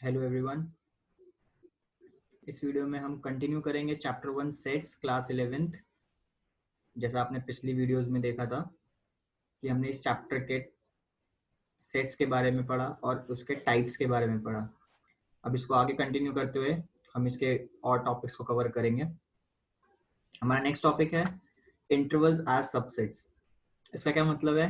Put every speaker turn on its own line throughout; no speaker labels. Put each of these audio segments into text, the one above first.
Hello everyone. इस video में हम कंटिन्यू करेंगे चैप्टर 1 सेट्स क्लास 11th। जैसा आपने पिछली वीडियोस में देखा था कि हमने इस चैप्टर के सेट्स के बारे में पढ़ा और उसके टाइप्स के बारे में पढ़ा। अब इसको आगे कंटिन्यू करते हुए हम इसके और टॉपिक्स को कवर करेंगे। हमारा नेक्स्ट टॉपिक है इंटरवल्स एज सबसेट्स। इसका क्या मतलब है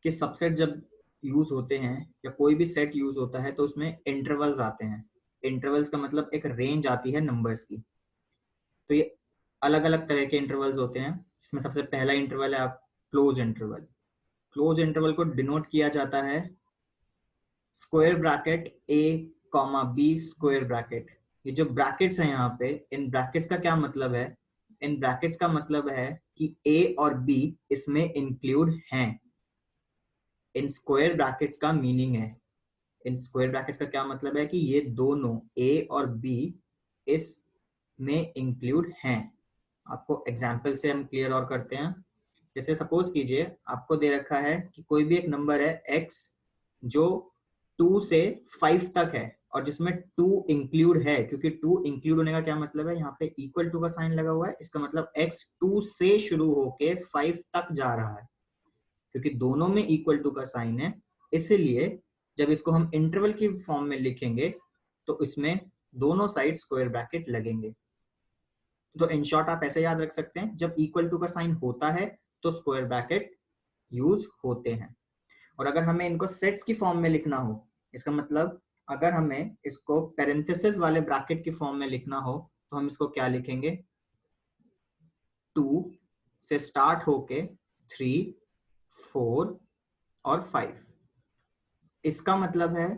कि सबसेट जब यूज होते हैं या कोई भी सेट यूज होता है तो उसमें इंटरवल्स आते हैं। इंटरवल्स का मतलब एक रेंज आती है नंबर्स की। तो ये अलग अलग तरह के इंटरवल्स होते हैं। इसमें सबसे पहला इंटरवल है आप क्लोज इंटरवल। क्लोज इंटरवल को डिनोट किया जाता है स्क्वायर ब्रैकेट ए कॉमा बी स्क्वायर ब्रैकेट। ये जो ब्रैकेट्स हैं यहाँ पे, इन ब्रैकेट्स का क्या मतलब है? इन ब्रैकेट्स का मतलब है कि ए और बी इसमें इंक्लूड हैं। इन स्क्वायर ब्रैकेट्स का मीनिंग है, इन स्क्वायर ब्रैकेट्स का क्या मतलब है कि ये दोनों ए और बी इसमें इंक्लूड हैं। आपको एग्जाम्पल से हम क्लियर और करते हैं। जैसे सपोज कीजिए आपको दे रखा है कि कोई भी एक नंबर है x जो 2 से 5 तक है और जिसमें 2 इंक्लूड है। क्योंकि 2 इंक्लूड होने का क्या मतलब है, यहाँ पे इक्वल टू का साइन लगा हुआ है, इसका मतलब x 2 से शुरू होके 5 तक जा रहा है। क्योंकि दोनों में इक्वल टू का साइन है, इसलिए जब इसको हम इंटरवल की फॉर्म में लिखेंगे तो इसमें दोनों साइड स्क्वायर ब्रैकेट लगेंगे। तो इन शॉर्ट आप ऐसे याद रख सकते हैं, जब इक्वल टू का साइन होता है तो स्क्वायर ब्रैकेट यूज होते हैं। और अगर हमें इनको सेट्स की फॉर्म में लिखना हो, इसका मतलब अगर हमें इसको पैरेंथेसिस वाले ब्रैकेट की फॉर्म में लिखना हो तो हम इसको क्या लिखेंगे? 2 से स्टार्ट होके 3, 4 और 5। इसका मतलब है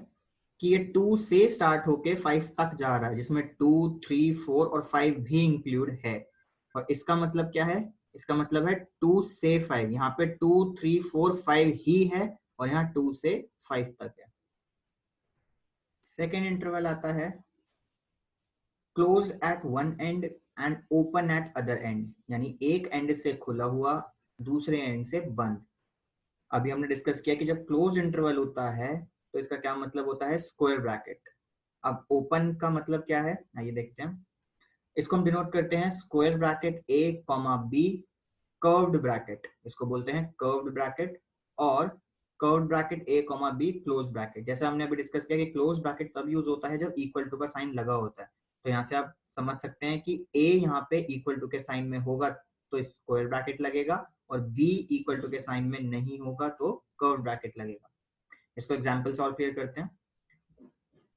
कि ये 2 से स्टार्ट होके 5 तक जा रहा है, जिसमें 2, 3, 4 और 5 भी इंक्लूड है। और इसका मतलब क्या है? इसका मतलब है 2 से 5। यहाँ पे 2, 3, 4, 5 ही है और यहाँ 2 से 5 तक है। सेकेंड इंटरवल आता है close eight one and and open at other and, यानी एक एंड से खुला हुआ, दूसरे एंड से बंद। अभी हमने डिस्कस किया कि जब क्लोज इंटरवल होता है तो इसका क्या मतलब होता है? Square bracket. अब ओपन का मतलब क्या है, आइए देखते हैं। इसको हम डिनोट करते हैं स्क्वायर ब्रैकेट ए कॉमा बी कर्व्ड ब्रैकेट, इसको बोलते हैं कर्व्ड ब्रैकेट। और curved bracket A comma be close bracket. जैसे हमने अभी डिस्कस किया कि क्लोज ब्रैकेट तब यूज होता है जब इक्वल टू का साइन लगा होता है। तो यहाँ से आप समझ सकते हैं कि ए यहाँ पे इक्वल टू के साइन में होगा तो स्क्वायर ब्रैकेट लगेगा, और बी इक्वल टू के साइन में नहीं होगा तो कर्व्ड ब्रैकेट लगेगा। इसको एग्जाम्पल से और क्लियर करते हैं।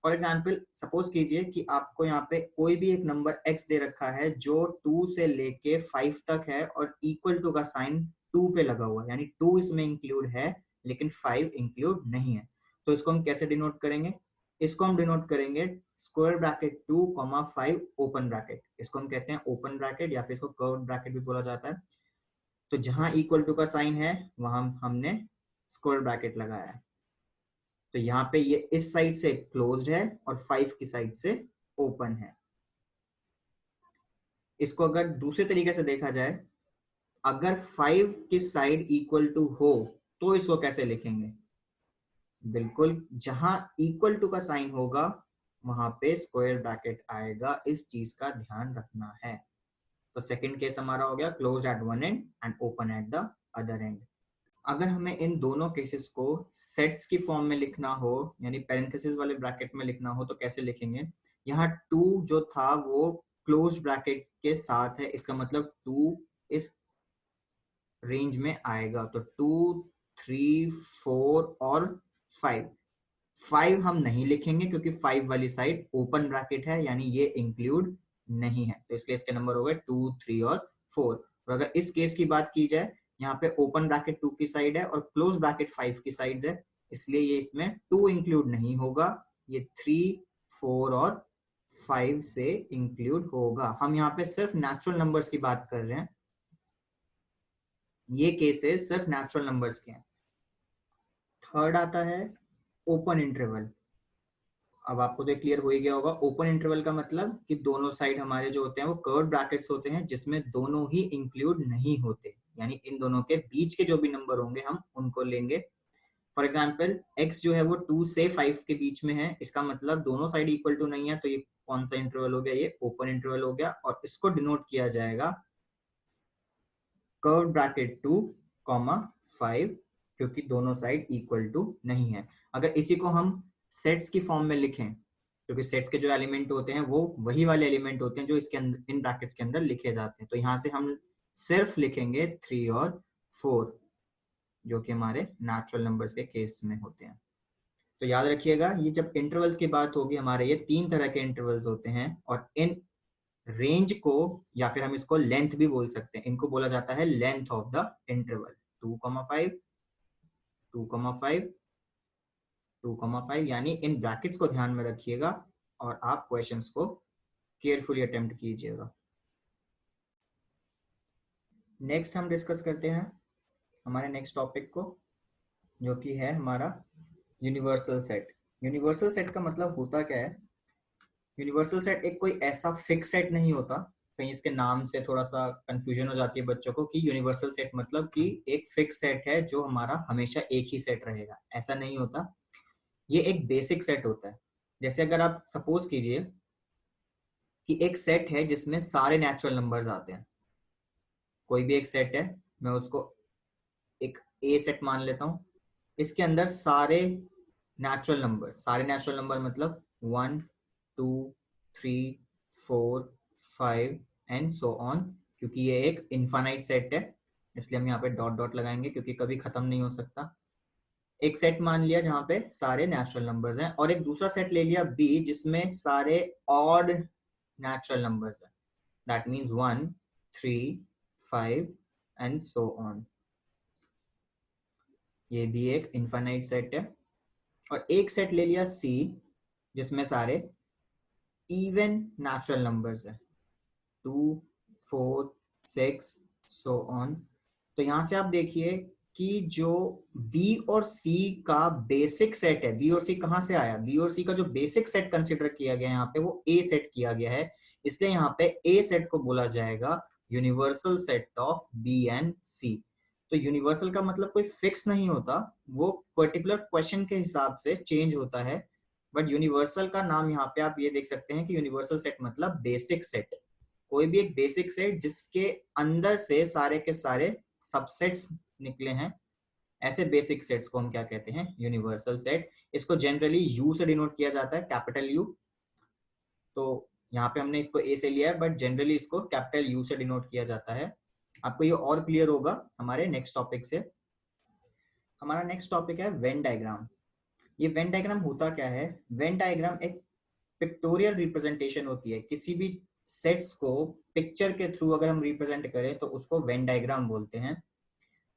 फॉर एग्जाम्पल सपोज कीजिए कि आपको यहाँ पे कोई भी एक नंबर x दे रखा है जो 2 से लेके 5 तक है और इक्वल टू का साइन 2 पे लगा हुआ है, यानी 2 इसमें इंक्लूड है लेकिन 5 इंक्लूड नहीं है। तो इसको हम कैसे डिनोट करेंगे? इसको हम डिनोट करेंगे स्क्वायर ब्रैकेट 2, 5 ओपन ब्रैकेट। इसको हम कहते हैं ओपन ब्रैकेट या फिर इसको कर्व्ड ब्रैकेट भी बोला जाता है। तो जहां इक्वल टू का साइन है वहां हमने स्क्वायर ब्रैकेट लगाया है। तो यहाँ पे ये इस साइड से क्लोज्ड है और 5 की साइड से ओपन है। इसको अगर दूसरे तरीके से देखा जाए, अगर 5 की साइड इक्वल टू हो तो इसको कैसे लिखेंगे? बिल्कुल, जहां इक्वल टू का साइन होगा वहां पे स्क्वायर ब्रैकेट आएगा। इस चीज का ध्यान रखना है। तो सेकंड केस हमारा हो गया close eight one and and open at the other and. अगर हमें इन दोनों केसेस को सेट्स की फॉर्म में लिखना हो, यानी पैरेंथेसिस वाले ब्रैकेट में लिखना हो, तो कैसे लिखेंगे? यहाँ 2 जो था वो क्लोज ब्रैकेट के साथ है, इसका मतलब 2 इस रेंज में आएगा। तो 2, 3, 4 और 5। 5 हम नहीं लिखेंगे क्योंकि 5 वाली साइड ओपन ब्रैकेट है, यानी ये इंक्लूड नहीं है। तो इसलिए इसके नंबर हो गए 2, 3 और 4। और अगर इस केस की बात की जाए, यहाँ पे ओपन ब्रैकेट 2 की साइड है और क्लोज ब्रैकेट 5 की साइड है, इसलिए ये इसमें 2 इंक्लूड नहीं होगा, ये 3, 4 और 5 से इंक्लूड होगा। हम यहाँ पे सिर्फ नेचुरल नंबर्स की बात कर रहे हैं, ये केसेस सिर्फ नेचुरल नंबर्स के हैं। थर्ड आता है ओपन इंटरवल। अब आपको तो क्लियर हो ही गया होगा, ओपन इंटरवल का मतलब कि दोनों साइड हमारे जो होते हैं वो कर्व्ड ब्रैकेट्स होते हैं जिसमें दोनों ही इंक्लूड नहीं होते, यानी इन दोनों के बीच के जो भी नंबर होंगे हम उनको लेंगे। फॉर एग्जाम्पल x जो है वो 2 से 5 के बीच में है, इसका मतलब दोनों साइड इक्वल टू नहीं है, तो ये कौन सा इंटरवल हो गया, ये ओपन इंटरवल हो गया, और इसको डिनोट किया जाएगा कर्व ब्रैकेट 2, 5, क्योंकि दोनों साइड इक्वल टू नहीं है। अगर इसी को हम सेट्स की फॉर्म में लिखें, क्योंकि सेट्स के जो एलिमेंट होते हैं वो वही वाले एलिमेंट होते हैं जो इसके अंदर इन ब्रैकेट्स के अंदर लिखे जाते हैं, तो यहाँ से हम सिर्फ लिखेंगे 3 और 4, जो कि हमारे नेचुरल नंबर्स के केस में होते हैं। तो याद रखिएगा, ये जब इंटरवल्स की बात होगी हमारे, ये 3 तरह के इंटरवल्स होते हैं, और इन रेंज को, या फिर हम इसको लेंथ भी बोल सकते हैं, इनको बोला जाता है लेंथ ऑफ द इंटरवल। 2,5, 2,5, 2,5, यानी इन ब्रैकेट्स को ध्यान में रखिएगा और आप क्वेश्चंस को केयरफुली अटेम्प्ट कीजिएगा। नेक्स्ट हम डिस्कस करते हैं हमारे नेक्स्ट टॉपिक को, जो कि है हमारा यूनिवर्सल सेट। यूनिवर्सल सेट का मतलब होता क्या है? यूनिवर्सल सेट एक कोई ऐसा फिक्स सेट नहीं होता, कहीं इसके नाम से थोड़ा सा कंफ्यूजन हो जाती है बच्चों को कि यूनिवर्सल सेट मतलब कि एक फिक्स सेट है जो हमारा हमेशा एक ही सेट रहेगा, ऐसा नहीं होता। ये एक बेसिक सेट होता है। जैसे अगर आप सपोज कीजिए कि एक सेट है जिसमें सारे नेचुरल नंबर्स आते हैं, कोई भी एक सेट है, मैं उसको एक ए सेट मान लेता हूँ, इसके अंदर सारे नेचुरल नंबर मतलब 1, 2, 3, 4, 5 एंड सो ऑन, क्योंकि ये एक इनफाइनाइट सेट है, इसलिए हम यहाँ पे डॉट डॉट लगाएंगे क्योंकि कभी खत्म नहीं हो सकता। एक सेट मान लिया जहाँ पे सारे नेचुरल नंबर्स हैं, और एक दूसरा सेट ले लिया बी जिसमें सारे ऑड नेचुरल नंबर्स हैं, that means 1, 3, 5 and so on. ये भी एक इनफाइनाइट सेट है। और एक सेट ले लिया सी जिसमें सारे इवन नेचुरल नंबर्स है, 2, 4, 6 सो ऑन। तो यहां से आप देखिए कि जो बी और सी का बेसिक सेट है, बी और सी कहां से आया, बी और सी का जो बेसिक सेट कंसिडर किया गया है यहाँ पे वो ए सेट किया गया है, इसलिए यहाँ पे ए सेट को बोला जाएगा universal set of B and C. तो यूनिवर्सल का मतलब कोई फिक्स नहीं होता, वो पर्टिकुलर क्वेश्चन के हिसाब से चेंज होता है, बट यूनिवर्सल का नाम यहाँ पे आप ये देख सकते हैं कि यूनिवर्सल सेट मतलब बेसिक सेट, कोई भी एक बेसिक सेट जिसके अंदर से सारे के सारे सबसेट्स निकले हैं, ऐसे बेसिक सेट्स को हम क्या कहते हैं, यूनिवर्सल सेट। इसको जनरली यू से डिनोट किया जाता है, कैपिटल यू। तो यहाँ पे हमने इसको ए से लिया है, बट जनरली इसको कैपिटल यू से डिनोट किया जाता है। आपको ये और क्लियर होगा हमारे नेक्स्ट टॉपिक से। हमारा नेक्स्ट टॉपिक है वेन डायग्राम। ये वेन डायग्राम होता क्या है? वेन डायग्राम एक पिक्टोरियल रिप्रेजेंटेशन होती है, किसी भी सेट्स को पिक्चर के थ्रू अगर हम रिप्रेजेंट करें तो उसको वेन डायग्राम बोलते हैं।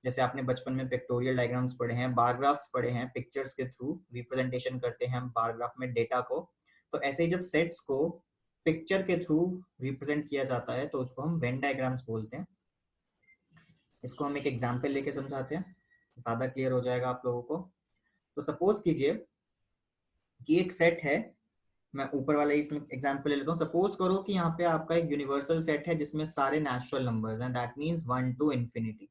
जैसे आपने बचपन में पिक्टोरियल डायग्राम्स पढ़े हैं, बार ग्राफ्स पढ़े हैं, पिक्चर्स के थ्रू रिप्रेजेंटेशन करते हैं हम बार ग्राफ में डेटा को, तो ऐसे ही जब सेट्स को पिक्चर के थ्रू रिप्रेजेंट किया जाता है तो उसको हम वेन डायग्राम्स बोलते हैं। इसको हम एक एग्जाम्पल लेके समझाते हैं, ज्यादा क्लियर हो जाएगा आप लोगों को। तो सपोज कीजिए कि एक सेट है, मैं ऊपर वाला इसमें एग्जांपल ले लेता हूँ। सपोज करो कि यहाँ पे आपका एक यूनिवर्सल सेट है जिसमें सारे नेचुरल नंबर्स हैं, that means 1 to infinity,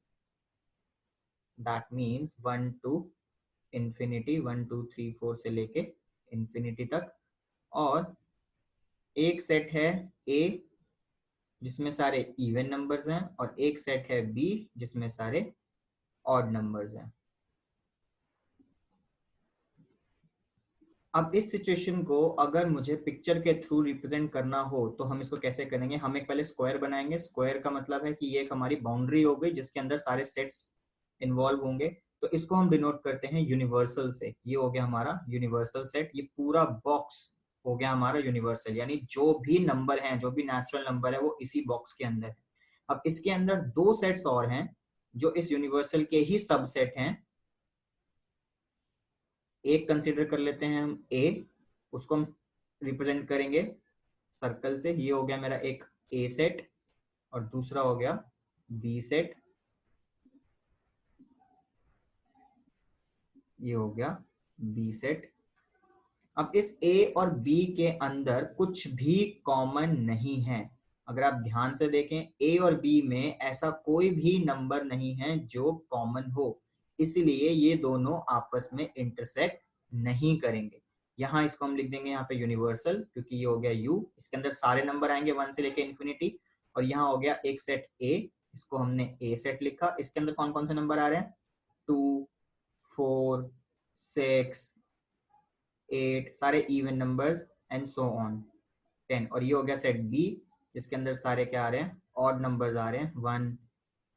that means 1 to infinity, 1 2 3 4 से लेके इंफिनिटी तक। और एक सेट है ए जिसमें सारे इवन नंबर्स हैं, और एक सेट है बी जिसमें सारे ऑड नंबर्स हैं। अब इस सिचुएशन को अगर मुझे पिक्चर के थ्रू रिप्रेजेंट करना हो तो हम इसको कैसे करेंगे? हम एक पहले स्क्वायर बनाएंगे। स्क्वायर का मतलब है कि ये एक हमारी बाउंड्री हो गई जिसके अंदर सारे सेट्स इन्वॉल्व होंगे, तो इसको हम डिनोट करते हैं यूनिवर्सल से। ये हो गया हमारा यूनिवर्सल सेट, ये पूरा बॉक्स हो गया हमारा यूनिवर्सल, यानी जो भी नंबर है, जो भी नेचुरल नंबर है वो इसी बॉक्स के अंदर है। अब इसके अंदर दो सेट्स और हैं जो इस यूनिवर्सल के ही सबसेट हैं। एक कंसीडर कर लेते हैं हम ए, उसको हम रिप्रेजेंट करेंगे सर्कल से। ये हो गया मेरा एक ए सेट, और दूसरा हो गया बी सेट, ये हो गया बी सेट। अब इस ए और बी के अंदर कुछ भी कॉमन नहीं है। अगर आप ध्यान से देखें, ए और बी में ऐसा कोई भी नंबर नहीं है जो कॉमन हो। इसलिए ये दोनों आपस में इंटरसेक्ट नहीं करेंगे। यहाँ इसको हम लिख देंगे यहाँ पे यूनिवर्सल, क्योंकि ये हो गया U, इसके अंदर सारे नंबर आएंगे 1 से लेके इन्फिनिटी। और यहाँ हो गया एक सेट A, इसको हमने A सेट लिखा। इसके अंदर कौन कौन से नंबर आ रहे हैं? 2, 4, 6, 8, सारे even numbers and so on 10। और ये हो गया सेट B, जिसके अंदर सारे क्या आ रहे हैं? ऑड नंबर्स आ रहे हैं, 1,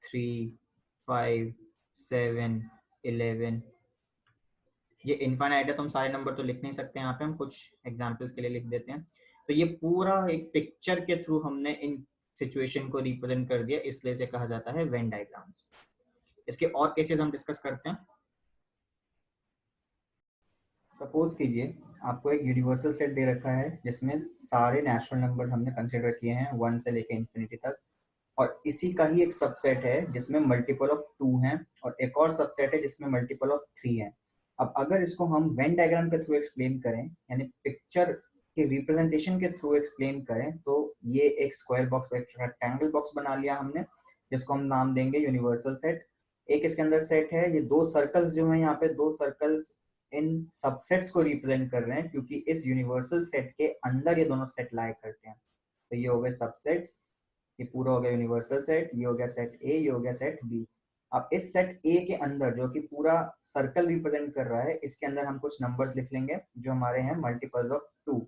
3, 5, 7, 11। ये इनफाइनाइट है तो हम सारे नंबर तो लिख नहीं सकते, यहाँ पे हम कुछ एग्जांपल्स के लिए लिख देते हैं। तो ये पूरा एक पिक्चर के थ्रू हमने इन सिचुएशन को रिप्रेजेंट कर दिया, इसलिए इसे कहा जाता है वेन डायग्राम्स। इसके और केसेस हम डिस्कस करते हैं। सपोज कीजिए आपको एक यूनिवर्सल सेट दे रखा है जिसमें सारे नेचुरल नंबर्स हमने कंसिडर किए हैं 1 से लेकर इंफिनिटी तक, और इसी का ही एक सबसेट है जिसमें मल्टीपल ऑफ 2 हैं, और एक और सबसेट है जिसमें मल्टीपल ऑफ 3 हैं। अब अगर इसको हम वेन डायग्राम के थ्रू एक्सप्लेन करें, यानी पिक्चर के रिप्रेजेंटेशन के थ्रू एक्सप्लेन करें, तो ये एक स्क्वायर बॉक्स, एक रेक्टेंगल बॉक्स बना लिया हमने, जिसको हम नाम देंगे यूनिवर्सल सेट। एक इसके अंदर सेट है, ये 2 सर्कल्स जो हैं यहाँ पे, 2 सर्कल्स इन सबसेट्स को रिप्रेजेंट कर रहे हैं, क्योंकि इस यूनिवर्सल सेट के अंदर ये दोनों सेट लाए करते हैं। तो ये हो गए सबसेट्स, ये पूरा हो गया यूनिवर्सल सेट, ये हो गया सेट ए, ये हो गया सेट बी। अब इस सेट ए के अंदर जो कि पूरा सर्कल रिप्रेजेंट कर रहा है, इसके अंदर हम कुछ नंबर्स लिख लेंगे जो हमारे हैं मल्टीपल्स ऑफ 2।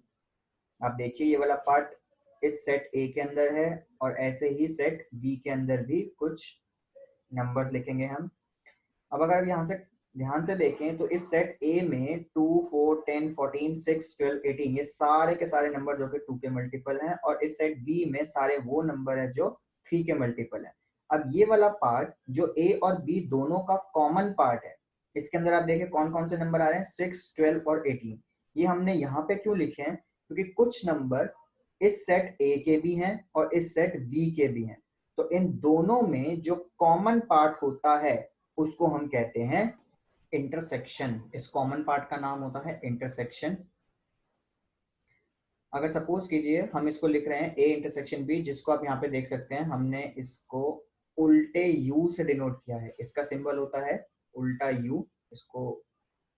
आप देखिए ये वाला पार्ट इस सेट ए के अंदर है, और ऐसे ही सेट बी के अंदर भी कुछ नंबर्स लिखेंगे हम। अब अगर यहाँ से ध्यान से देखें तो इस सेट ए में 2, 4, 10, 14, 6, 12, 18 ये सारे के सारे नंबर जो कि 2 के मल्टीपल हैं, और इस सेट बी में सारे वो नंबर है जो 3 के मल्टीपल है। अब ये वाला पार्ट जो ए और बी दोनों का कॉमन पार्ट है, इसके अंदर आप देखें कौन कौन से नंबर आ रहे हैं, 6, 12 और 18। ये हमने यहाँ पे क्यों लिखे हैं? क्योंकि कुछ नंबर इस सेट ए के भी हैं और इस सेट बी के भी हैं, तो इन दोनों में जो कॉमन पार्ट होता है उसको हम कहते हैं इंटरसेक्शन। इस कॉमन पार्ट का नाम होता है इंटरसेक्शन। अगर सपोज कीजिए हम इसको लिख रहे हैं ए इंटरसेक्शन बी, जिसको आप यहाँ पे देख सकते हैं हमने इसको उल्टे यू से डिनोट किया है। इसका सिंबल होता है उल्टा यू, इसको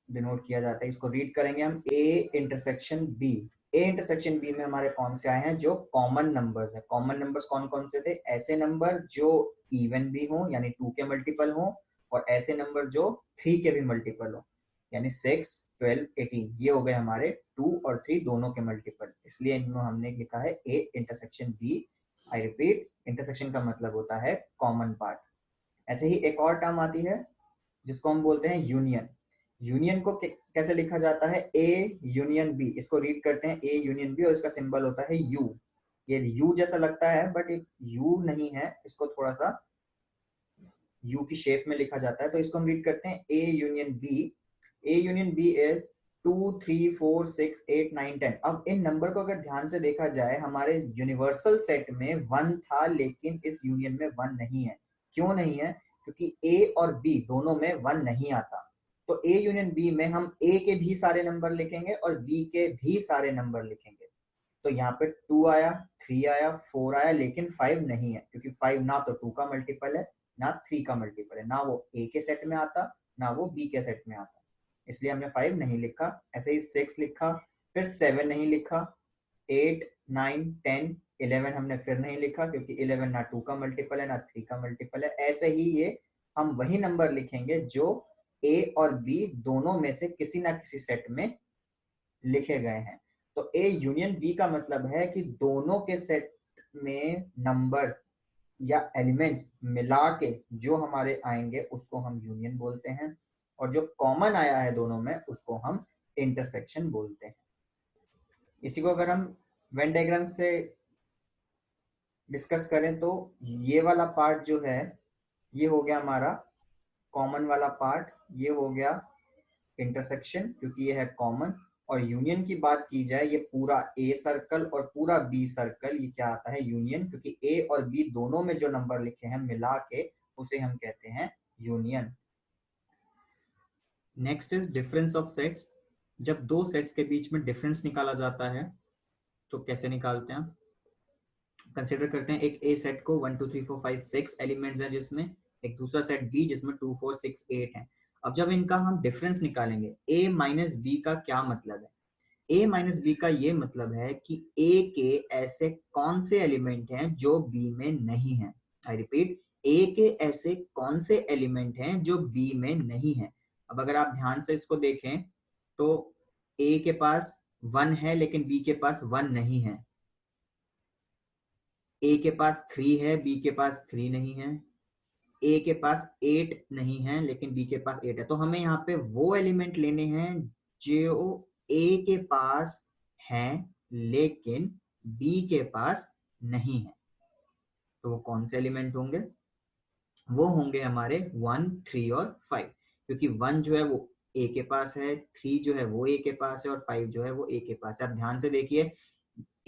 डिनोट किया जाता है। इसको रीड करेंगे हम A intersection B. A intersection B में हमारे कौन से आए हैं? जो कॉमन नंबर्स है। कॉमन नंबर्स कौन कौन से थे? ऐसे नंबर जो इवन भी हो यानी 2 के मल्टीपल हो, और ऐसे नंबर जो 3 के भी मल्टीपल हो यानी 6, 12, 18। ये हो गए हमारे 2 और 3 दोनों के मल्टीपल, इसलिए इनको हमने लिखा है A intersection B. I repeat, intersection का मतलब होता है कॉमन पार्ट। ऐसे ही एक और टर्म आती है जिसको हम बोलते हैं यूनियन। यूनियन को कैसे लिखा जाता है? A union B. इसको रीड करते हैं ए यूनियन बी, और इसका सिंबल होता है यू। ये यू जैसा लगता है बट एक यू नहीं है, इसको थोड़ा सा यू की शेप में लिखा जाता है। तो इसको हम रीड करते हैं A union B. A union B is 2, 3, 4, 6, 8, 9, 10। अब इन नंबर को अगर ध्यान से देखा जाए, हमारे यूनिवर्सल सेट में 1 था, लेकिन इस यूनियन में 1 नहीं है। क्यों नहीं है? क्योंकि ए और बी दोनों में 1 नहीं आता। तो ए यूनियन बी में हम ए के भी सारे नंबर लिखेंगे और बी के भी सारे नंबर लिखेंगे। तो यहाँ पे 2 आया, 3 आया, 4 आया, लेकिन 5 नहीं है, क्योंकि 5 ना तो 2 का मल्टीपल है ना 3 का मल्टीपल है, ना वो ए के सेट में आता ना वो बी के सेट में आता, इसलिए हमने 5 नहीं लिखा। ऐसे ही 6 लिखा, फिर 7 नहीं लिखा, 8, 9, 10, 11 हमने फिर नहीं लिखा, क्योंकि 11 ना 2 का मल्टीपल है ना 3 का मल्टीपल है। ऐसे ही ये हम वही नंबर लिखेंगे जो ए और बी दोनों में से किसी ना किसी सेट में लिखे गए हैं। तो ए यूनियन बी का मतलब है कि दोनों के सेट में नंबर या एलिमेंट्स मिला के जो हमारे आएंगे उसको हम यूनियन बोलते हैं, और जो कॉमन आया है दोनों में उसको हम इंटरसेक्शन बोलते हैं। इसी को अगर हम वेन डायग्राम से डिस्कस करें तो ये वाला पार्ट जो है ये हो गया हमारा कॉमन वाला पार्ट, ये हो गया इंटरसेक्शन क्योंकि ये है कॉमन। और यूनियन की बात की जाए, ये पूरा ए सर्कल और पूरा बी सर्कल ये क्या आता है? यूनियन, क्योंकि ए और बी दोनों में जो नंबर लिखे हैं मिला के उसे हम कहते हैं union. Next is difference of sets. जब दो सेट्स के बीच में डिफरेंस निकाला जाता है तो कैसे निकालते हैं? कंसिडर करते हैं एक ए सेट को 1, 2, 3, 4, 5, 6 एलिमेंट्स हैं जिसमें, एक दूसरा सेट बी जिसमें 2, 4, 6, 8 हैं। अब जब इनका हम डिफरेंस निकालेंगे, a माइनस बी का क्या मतलब है? a माइनस बी का ये मतलब है कि a के ऐसे कौन से एलिमेंट हैं जो b में नहीं है। आई रिपीट, a के ऐसे कौन से एलिमेंट हैं जो b में नहीं है। अब अगर आप ध्यान से इसको देखें तो a के पास 1 है लेकिन b के पास 1 नहीं है, a के पास 3 है, b के पास 3 नहीं है, a के पास 8 नहीं है लेकिन b के पास 8 है। तो हमें यहाँ पे वो एलिमेंट लेने हैं जो a के पास हैं लेकिन b के पास नहीं है। तो वो कौन से एलिमेंट होंगे? वो होंगे हमारे 1, 3 और 5, क्योंकि 1 जो है वो a के पास है, 3 जो है वो a के पास है और 5 जो है वो a के पास है। अब ध्यान से देखिए,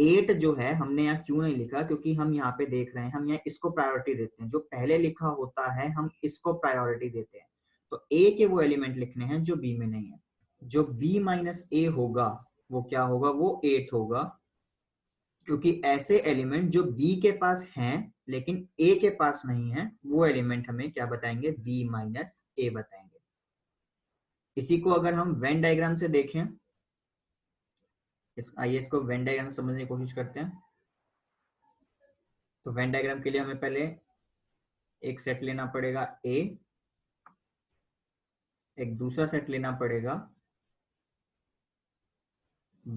8 जो है हमने यहाँ क्यों नहीं लिखा, क्योंकि हम यहाँ पे देख रहे हैं, हम यहाँ इसको प्रायोरिटी देते हैं, जो पहले लिखा होता है हम इसको प्रायोरिटी देते हैं। तो a के वो एलिमेंट लिखने हैं जो b में नहीं है। जो b माइनस a होगा वो क्या होगा? वो 8 होगा, क्योंकि ऐसे एलिमेंट जो b के पास हैं लेकिन a के पास नहीं है, वो एलिमेंट हमें क्या बताएंगे? b माइनस a बताएंगे। इसी को अगर हम वेन डायग्राम से देखें, आइए इसको वेन डायग्राम समझने की कोशिश करते हैं। तो वेन डायग्राम के लिए हमें पहले एक सेट लेना पड़ेगा A, एक दूसरा सेट लेना पड़ेगा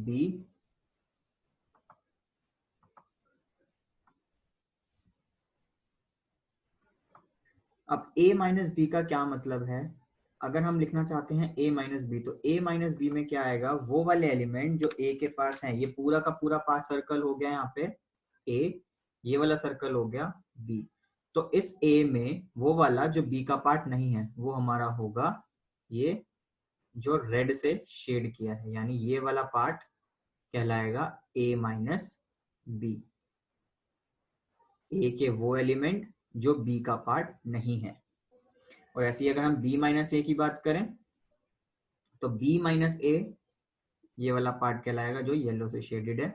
B, अब A माइनस बी का क्या मतलब है? अगर हम लिखना चाहते हैं A माइनस बी, तो A माइनस बी में क्या आएगा? वो वाले एलिमेंट जो A के पास है। ये पूरा का पूरा पास सर्कल हो गया यहाँ पे A, ये वाला सर्कल हो गया B। तो इस A में वो वाला जो B का पार्ट नहीं है वो हमारा होगा ये जो रेड से शेड किया है, यानी ये वाला पार्ट कहलाएगा A माइनस बी। A के वो एलिमेंट जो B का पार्ट नहीं है। और ऐसे ही अगर हम B माइनस ए की बात करें तो B माइनस ए ये वाला पार्ट कहलाएगा जो येलो से शेडेड है।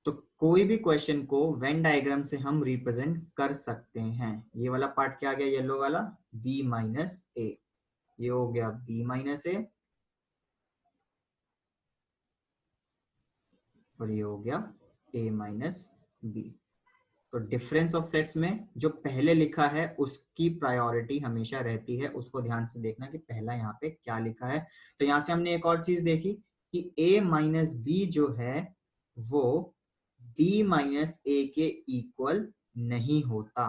तो कोई भी क्वेश्चन को वेन डायग्राम से हम रिप्रेजेंट कर सकते हैं। ये वाला पार्ट क्या आ गया? येलो वाला B माइनस ए, ये हो गया B माइनस ए और ये हो गया A माइनस बी। तो डिफरेंस ऑफ सेट्स में जो पहले लिखा है उसकी प्रायोरिटी हमेशा रहती है, उसको ध्यान से देखना कि पहला यहाँ पे क्या लिखा है। तो यहाँ से हमने एक और चीज देखी कि a माइनस बी जो है वो b माइनस ए के इक्वल नहीं होता।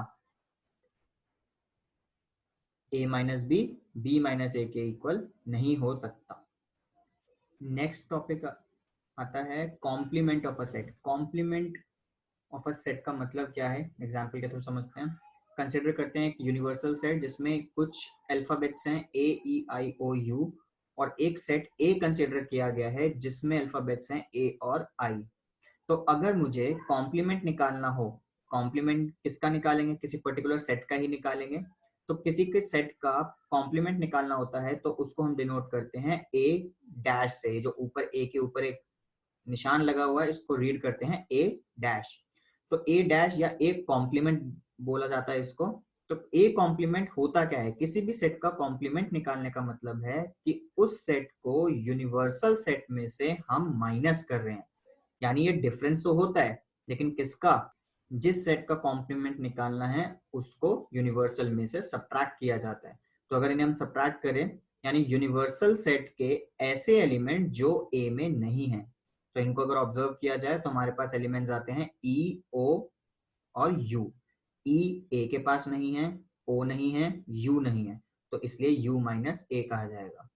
a minus B minus A के इक्वल नहीं हो सकता। नेक्स्ट टॉपिक आता है complement of a set. Complement of a set का मतलब क्या है? एग्जाम्पल के थ्रू समझते हैं। कंसिडर करते हैं एक यूनिवर्सल सेट जिसमें कुछ अल्फाबेट्स हैं ए ई आई ओ यू, और एक सेट ए कंसिडर किया गया है जिसमें अल्फाबेट्स हैं ए और आई। तो अगर मुझे कॉम्प्लीमेंट निकालना हो, कॉम्प्लीमेंट किसका निकालेंगे? किसी पर्टिकुलर सेट का ही निकालेंगे। तो किसी के सेट का कॉम्प्लीमेंट निकालना होता है तो उसको हम डिनोट करते हैं ए डैश से। जो ऊपर ए के ऊपर एक निशान लगा हुआ है इसको रीड करते हैं ए डैश। तो ए डैश या ए कॉम्प्लीमेंट बोला जाता है इसको। तो ए कॉम्प्लीमेंट होता क्या है? किसी भी सेट का कॉम्प्लीमेंट निकालने का मतलब है कि उस सेट को यूनिवर्सल सेट में से हम माइनस कर रहे हैं। यानी ये डिफरेंस तो होता है लेकिन किसका? जिस सेट का कॉम्प्लीमेंट निकालना है उसको यूनिवर्सल में से सब्ट्रैक्ट किया जाता है। तो अगर इन्हें हम सब्ट्रैक्ट करें, यानी यूनिवर्सल सेट के ऐसे एलिमेंट जो ए में नहीं है, तो इनको अगर ऑब्जर्व किया जाए तो हमारे पास एलिमेंट्स आते हैं ई, ओ और यू। ई ए के पास नहीं है, ओ नहीं है, यू नहीं है, तो इसलिए यू माइनस ए कहा जाएगा।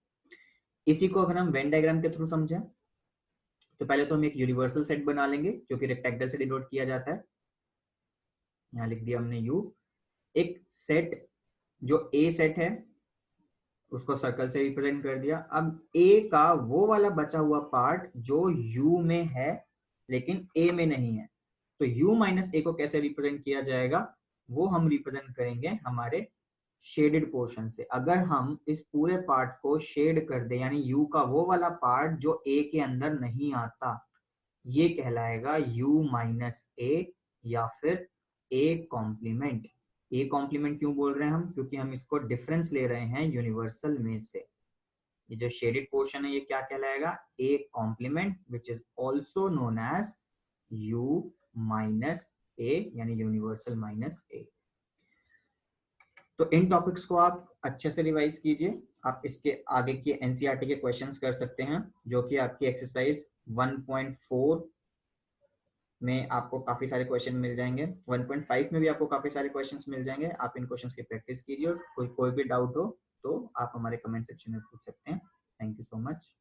इसी को अगर हम वेन डायग्राम के थ्रू समझें तो पहले तो हम एक यूनिवर्सल सेट बना लेंगे जो कि रेक्टेंगल से डिनोट किया जाता है। यहाँ लिख दिया हमने यू। एक सेट जो ए सेट है उसको सर्कल से रिप्रेजेंट कर दिया। अब ए का वो वाला बचा हुआ पार्ट जो यू में है लेकिन ए में नहीं है, तो u माइनस ए को कैसे रिप्रेजेंट किया जाएगा? वो हम रिप्रेजेंट करेंगे हमारे शेडेड पोर्शन से। अगर हम इस पूरे पार्ट को शेड कर दे, यानी u का वो वाला पार्ट जो a के अंदर नहीं आता, ये कहलाएगा u माइनस ए या फिर a कॉम्प्लीमेंट। ए कॉम्प्लीमेंट क्यों बोल रहे हैं हम? क्योंकि हम इसको डिफरेंस ले रहे हैं यूनिवर्सल में से। ये जो शेडेड पोर्शन है ये क्या कहलाएगा? A complement, which is also known as U minus A, यानी यूनिवर्सल माइनस ए। तो इन टॉपिक्स को आप अच्छे से रिवाइज कीजिए। आप इसके आगे के एनसीईआरटी के क्वेश्चंस कर सकते हैं, जो कि आपकी एक्सरसाइज 1.4 में आपको काफी सारे क्वेश्चन मिल जाएंगे। 1.5 में भी आपको काफी सारे क्वेश्चंस मिल जाएंगे। आप इन क्वेश्चंस की प्रैक्टिस कीजिए। कोई भी डाउट हो तो आप हमारे कमेंट सेक्शन में पूछ सकते हैं। Thank you so much.